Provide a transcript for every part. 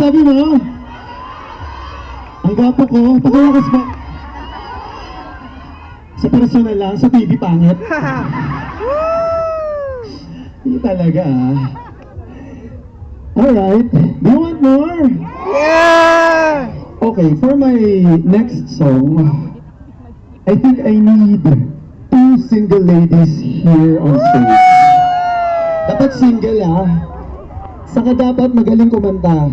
sabi mo? Ang gwapo ko, pakilakas ba? Sa personal lang, sa TV pangit. Hindi talaga ah. Alright, do you want more? Yeah! Okay, for my next song, I think I need two single ladies here on stage. Dapat single ah. Saka dapat magaling kumanta.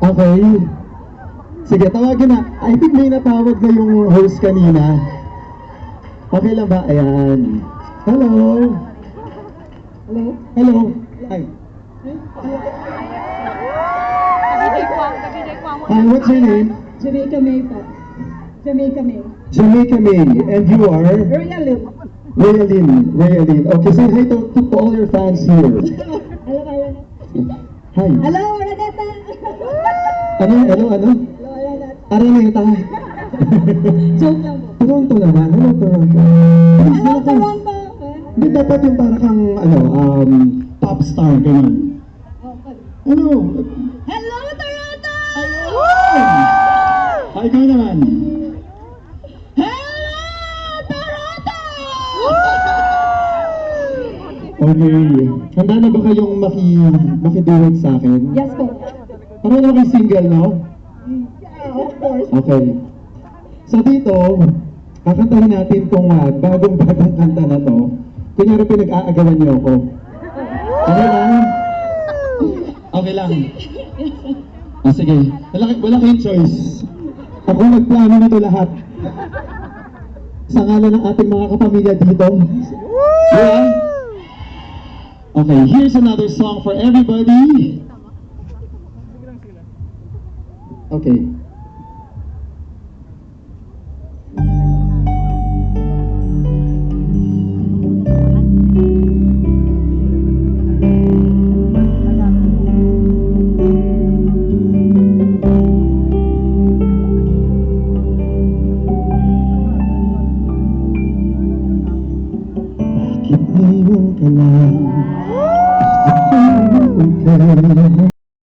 Okay. Sige, tawagin na. I think may natawag na yung host kanina. Okay lang ba? Ayan. Hello. Hello. Hello. Hi. Hi, what's your name? Jamaica May po. Jamaica May. Jamaica May. And you are? Royal. Rayalyn. Okay, say hi to all your fans here. Hello, Hello. Hi. Hello, Araneta. Ano? Hello, Araneta. Araneta. Joke lang po. Toronto naman. Hello, Toronto. Hello, Toronto. Hindi dapat yung parang kang, pop star, ganun. Ano? Hello, Toronto. Hi, ikaw naman. Hello, Toronto. Okay. Handa na ba kayong makiduet sa akin? Yes po. Ano na kayo single, no? Yeah, of course. Okay. So dito, kakantahin natin tong bagong-bagong kanta na to. Kunyari pinag-aagawan niyo ako. Okay lang? Okay lang. Sige. Wala kayong choice. Ako nagplano nito lahat. Sa ngalan ng ating mga kapamilya dito. Yeah? Okay, here's another song for everybody. Okay.